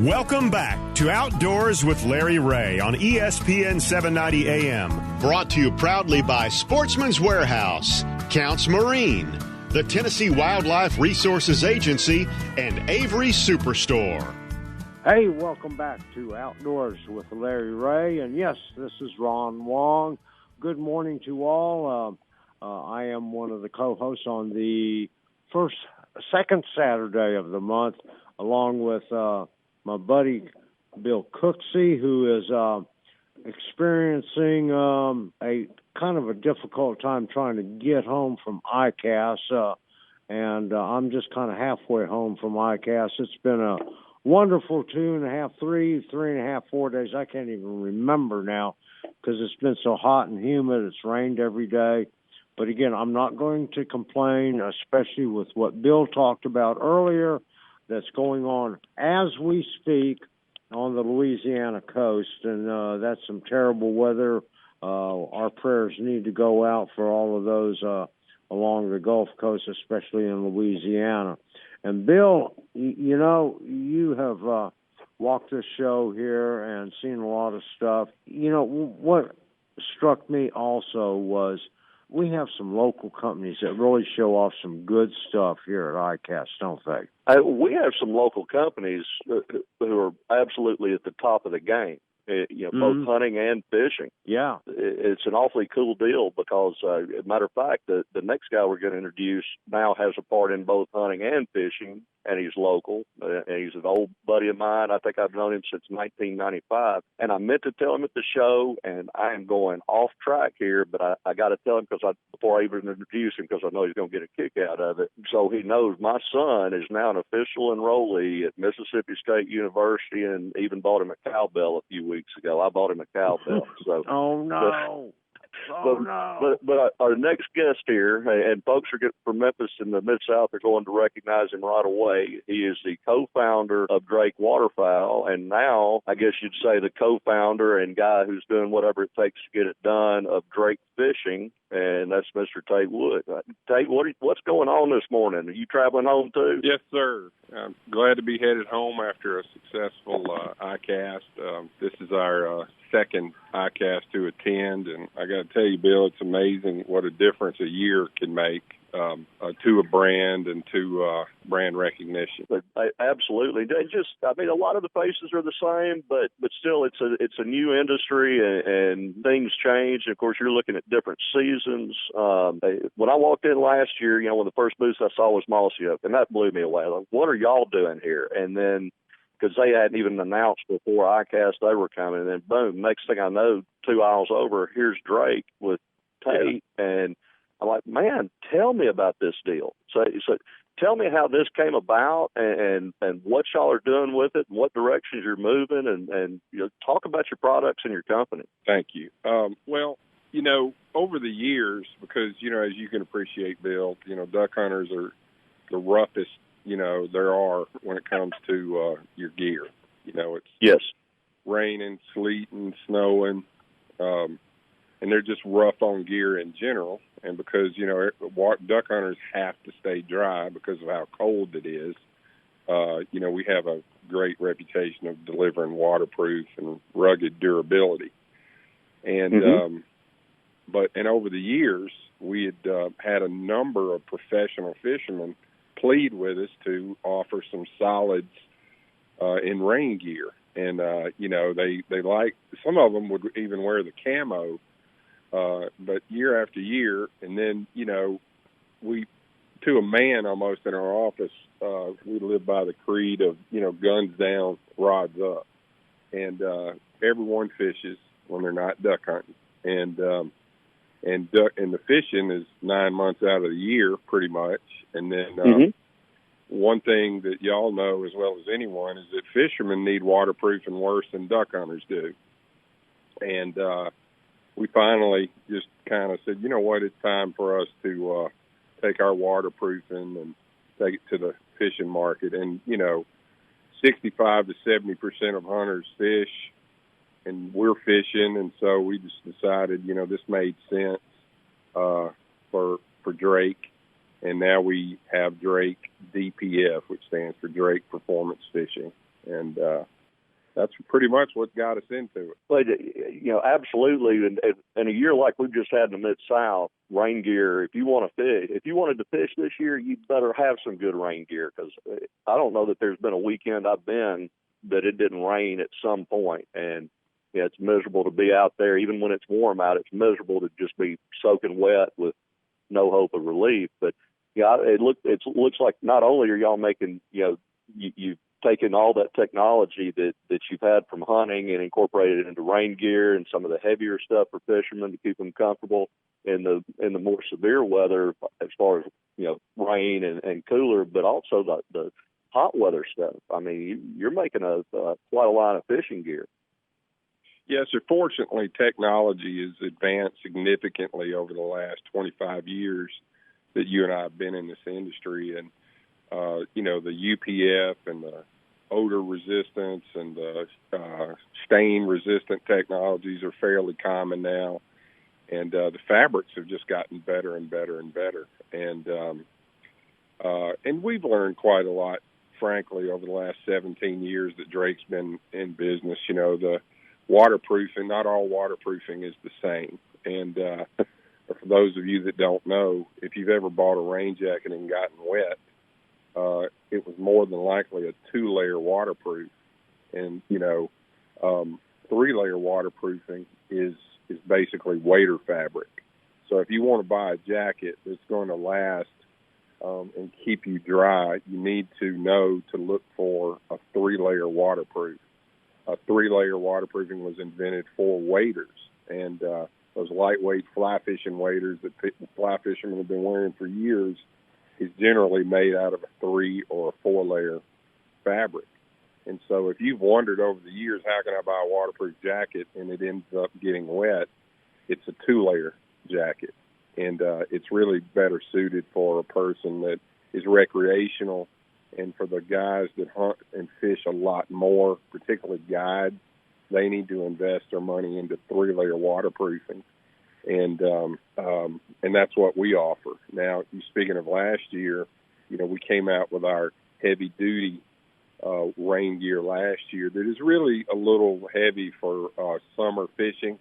Welcome back to Outdoors with Larry Ray on ESPN 790 AM. Brought to you proudly by Sportsman's Warehouse, Counts Marine, the Tennessee Wildlife Resources Agency, and Avery Superstore. Hey, welcome back to Outdoors with Larry Ray. And yes, this is Ron Wong. Good morning to all. I am one of the co-hosts on the second Saturday of the month, along with my buddy Bill Cooksey, who is experiencing a kind of a difficult time trying to get home from ICAST, and I'm just kind of halfway home from ICAST. It's been a wonderful 2.5, 3.5, 4 days. I can't even remember now because it's been so hot and humid. It's rained every day. But again, I'm not going to complain, especially with what Bill talked about earlier that's going on as we speak on the Louisiana coast, and that's some terrible weather. Our prayers need to go out for all of those along the Gulf Coast, especially in Louisiana. And Bill, you have walked this show here and seen a lot of stuff. What struck me also was we have some local companies that really show off some good stuff here at ICAST, don't they? We have some local companies who are absolutely at the top of the game, both hunting and fishing. Yeah. It's an awfully cool deal because, as a matter of fact, the next guy we're going to introduce now has a part in both hunting and fishing, and he's local, and he's an old buddy of mine. I think I've known him since 1995, and I meant to tell him at the show, and I am going off track here, but I got to tell him before I even introduce him because I know he's going to get a kick out of it. So he knows my son is now an official enrollee at Mississippi State University, and even bought him a cowbell a few weeks ago. I bought him a cowbell. So, oh, no. But our next guest here, and folks are getting from Memphis and the Mid-South are going to recognize him right away. He is the co-founder of Drake Waterfowl, and now I guess you'd say the co-founder and guy who's doing whatever it takes to get it done of Drake Fishing, and that's Mr. Tate Wood. Tate, what's going on this morning? Are you traveling home too? Yes, sir. I'm glad to be headed home after a successful ICAST. This is our second ICAST to attend, and I got to tell you, Bill, it's amazing what a difference a year can make to a brand and to brand recognition. Absolutely. A lot of the faces are the same, but still, it's a new industry, and things change. And of course, you're looking at different seasons. When I walked in last year, one of the first booths I saw was Mossy Oak, and that blew me away. Like, what are y'all doing here? And then, because they hadn't even announced before ICAST they were coming, and then boom, next thing I know, 2 aisles over, here's Drake with Tate, and I'm like, man, tell me about this deal. So tell me how this came about and what y'all are doing with it and what directions you're moving, and talk about your products and your company. Thank you. Well, over the years, because, as you can appreciate, Bill, duck hunters are the roughest, there are when it comes to your gear. It's raining, sleeting, snowing, and they're just rough on gear in general. And because, duck hunters have to stay dry because of how cold it is, we have a great reputation of delivering waterproof and rugged durability. And and over the years, we had a number of professional fishermen plead with us to offer some solids in rain gear. And, they like, some of them would even wear the camo, but year after year, and then, we, to a man almost in our office, we live by the creed of, guns down, rods up. And everyone fishes when they're not duck hunting. And the fishing is 9 months out of the year, pretty much. And then one thing that y'all know as well as anyone is that fishermen need waterproofing worse than duck hunters do. And we finally just kind of said, you know what, it's time for us to take our waterproofing and take it to the fishing market. And, 65 to 70% of hunters fish, and we're fishing, and so we just decided, this made sense for Drake, and now we have Drake DPF, which stands for Drake Performance Fishing, And that's pretty much what got us into it. But, absolutely. And a year like we've just had in the Mid-South, rain gear, if you wanted to fish this year, you'd better have some good rain gear, because I don't know that there's been a weekend I've been that it didn't rain at some point. And it's miserable to be out there. Even when it's warm out, it's miserable to just be soaking wet with no hope of relief. But, it looks like not only are y'all making, you've taken all that technology that you've had from hunting and incorporated it into rain gear and some of the heavier stuff for fishermen to keep them comfortable in the more severe weather, as far as rain and cooler, but also the hot weather stuff. I mean, you're making quite a line of fishing gear. Yes, sir. Fortunately, technology has advanced significantly over the last 25 years that you and I have been in this industry, and the UPF and the odor resistance and the stain resistant technologies are fairly common now, and the fabrics have just gotten better and better and better, and we've learned quite a lot, frankly, over the last 17 years that Drake's been in business. The waterproofing, not all waterproofing is the same, and for those of you that don't know, if you've ever bought a rain jacket and gotten wet, it was more than likely a 2-layer waterproof. And, 3-layer waterproofing is basically wader fabric. So if you want to buy a jacket that's going to last and keep you dry, you need to know to look for a 3-layer waterproof. A 3-layer waterproofing was invented for waders, and those lightweight fly fishing waders that fly fishermen have been wearing for years is generally made out of a 3 or a 4-layer fabric. And so if you've wondered over the years, how can I buy a waterproof jacket and it ends up getting wet, it's a 2-layer jacket. And it's really better suited for a person that is recreational, and for the guys that hunt and fish a lot more, particularly guides, they need to invest their money into 3-layer waterproofing. And that's what we offer. Now, speaking of last year, we came out with our heavy-duty rain gear last year that is really a little heavy for summer fishing.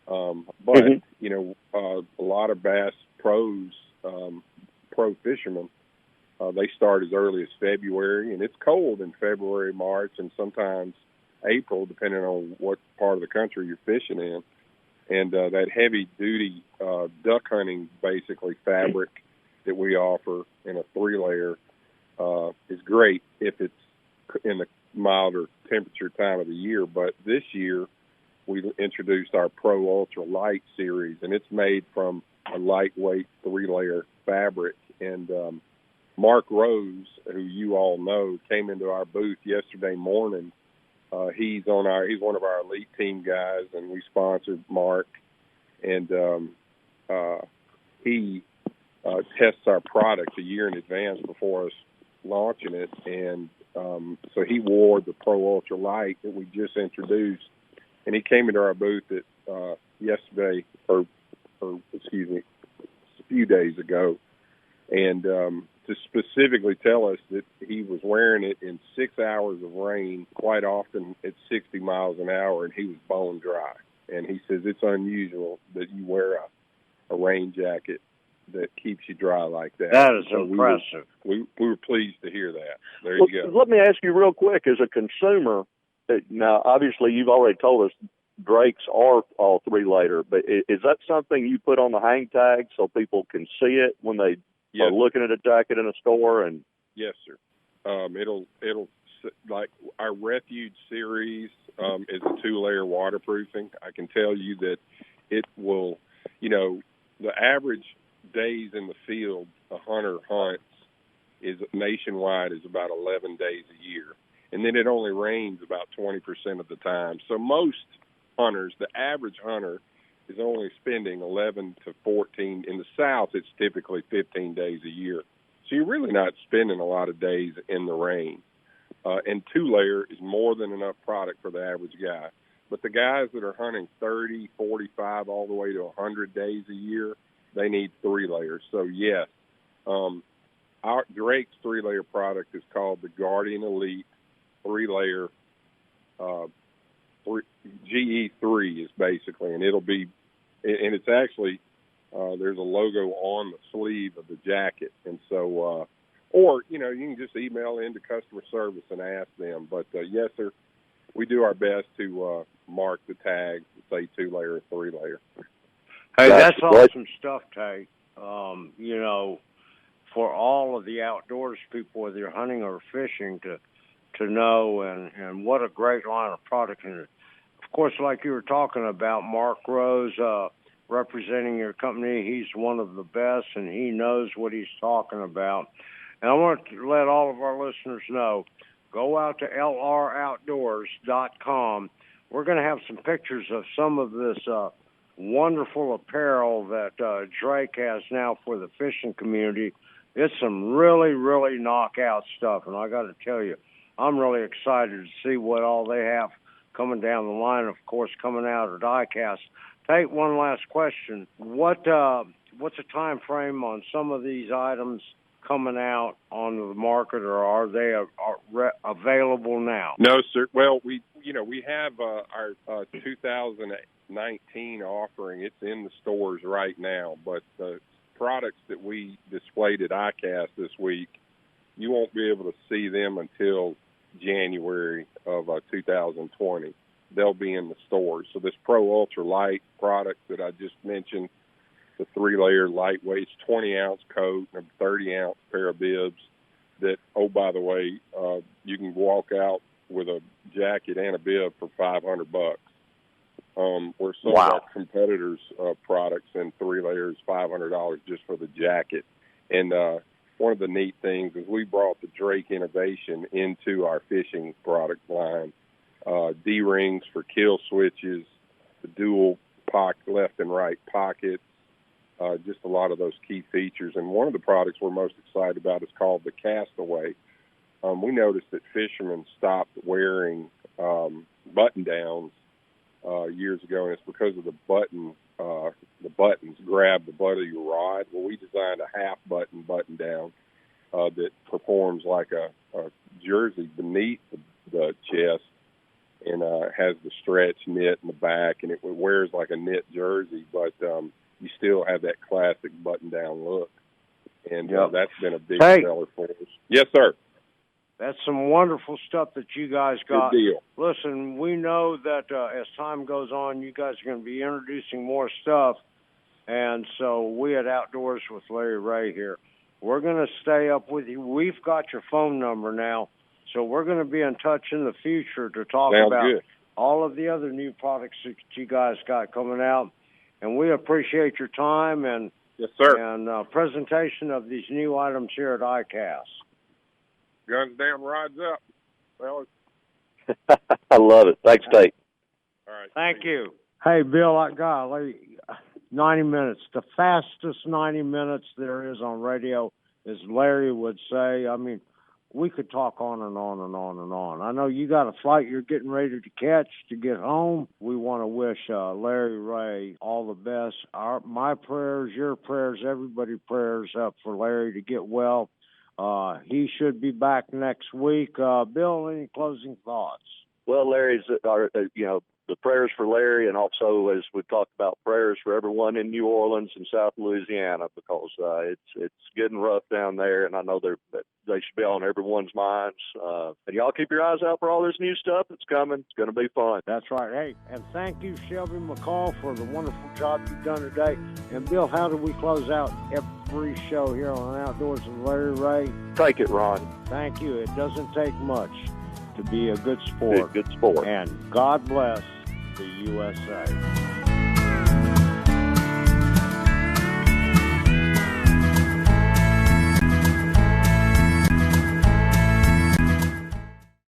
But, a lot of bass pros, pro fishermen, they start as early as February, and it's cold in February, March, and sometimes April, depending on what part of the country you're fishing in. And that heavy-duty duck hunting, basically, fabric that we offer in a 3-layer is great if it's in the milder temperature time of the year. But this year, we introduced our Pro Ultra Light series, and it's made from a lightweight 3-layer fabric. And Mark Rose, who you all know, came into our booth yesterday morning. He's one of our elite team guys, and we sponsored Mark. And he tests our product a year in advance before us launching it. And so he wore the Pro Ultra Light that we just introduced, and he came into our booth yesterday, or excuse me, a few days ago, and to specifically tell us that he was wearing it in 6 hours of rain, quite often at 60 miles an hour, and he was bone dry. And he says it's unusual that you wear a rain jacket that keeps you dry like that. That is impressive. We were pleased to hear that. There you go. Let me ask you real quick, as a consumer, now obviously you've already told us Drakes are all 3-layer, but is that something you put on the hang tag so people can see it when they are looking at a jacket in a store? And yes, sir. It'll like our Refuge series is a 2-layer waterproofing. I can tell you that it will, the average days in the field a hunter hunts is nationwide is about 11 days a year. And then it only rains about 20% of the time. So most hunters, the average hunter, is only spending 11 to 14. In the South, it's typically 15 days a year. So you're really not spending a lot of days in the rain. And 2-layer is more than enough product for the average guy. But the guys that are hunting 30, 45, all the way to 100 days a year, they need 3 layers. So, yes, our Drake's 3-layer product is called the Guardian Elite 3-layer GE3 is basically, and it'll be, and it's actually, there's a logo on the sleeve of the jacket. And so, or, you can just email into customer service and ask them. But, yes, sir, we do our best to mark the tags, say 2-layer or 3-layer. Hey, that's awesome stuff, Tate. For all of the outdoors people, whether you're hunting or fishing, to know, and what a great line of product. And, of course, like you were talking about, Mark Rose, representing your company, he's one of the best, and he knows what he's talking about. And I want to let all of our listeners know, go out to lroutdoors.com. We're going to have some pictures of some of this wonderful apparel that Drake has now for the fishing community. It's some really, really knockout stuff, and I got to tell you, I'm really excited to see what all they have coming down the line, of course, coming out of Diecast. Tate, one last question. What's the time frame on some of these items coming out on the market, or are they available now? No, sir. Well, we have our 2019 offering. It's in the stores right now, but the products that we displayed at ICAST this week, you won't be able to see them until January of 2020. They'll be in the stores. So this Pro Ultra Light product that I just mentioned, the 3-layer lightweight, 20-ounce coat and a 30-ounce pair of bibs that, oh, by the way, you can walk out with a jacket and a bib for $500. Where some of our competitors' products in 3 layers, $500 just for the jacket. And one of the neat things is we brought the Drake innovation into our fishing product line. D-rings for kill switches, the dual left and right pockets, just a lot of those key features. And one of the products we're most excited about is called the Castaway. We noticed that fishermen stopped wearing button-downs years ago, and it's because of the buttons grab the butt of your rod. Well, we designed a half-button button-down that performs like a jersey beneath the chest, and has the stretch knit in the back, and it wears like a knit jersey, but you still have that classic button-down look. And that's been a big seller for us. Yes, sir. That's some wonderful stuff that you guys got. Good deal. Listen, we know that as time goes on, you guys are going to be introducing more stuff. And so we at Outdoors with Larry Ray here, we're going to stay up with you. We've got your phone number now, so we're going to be in touch in the future to talk about all of the other new products that you guys got coming out. And we appreciate your time and yes, sir, and presentation of these new items here at ICAST. Guns down, rides up. Well, I love it. Thanks, Tate. All right. Thank you. Hey, Bill, I got 90 minutes. The fastest 90 minutes there is on radio, as Larry would say. I mean, we could talk on and on and on and on. I know you got a flight you're getting ready to catch to get home. We want to wish Larry Ray all the best. My prayers, your prayers, everybody's prayers up for Larry to get well. He should be back next week. Bill, any closing thoughts? Well, Larry's, the prayers for Larry, and also, as we've talked about, prayers for everyone in New Orleans and South Louisiana, because it's getting rough down there, and I know they should be on everyone's minds. And y'all keep your eyes out for all this new stuff that's coming. It's going to be fun. That's right. Hey, and thank you, Shelby McCall, for the wonderful job you've done today. And, Bill, how do we close out every show here on Outdoors with Larry Ray? Take it, Ron. Thank you. It doesn't take much to be a good sport. Be a good sport. And God bless the USA.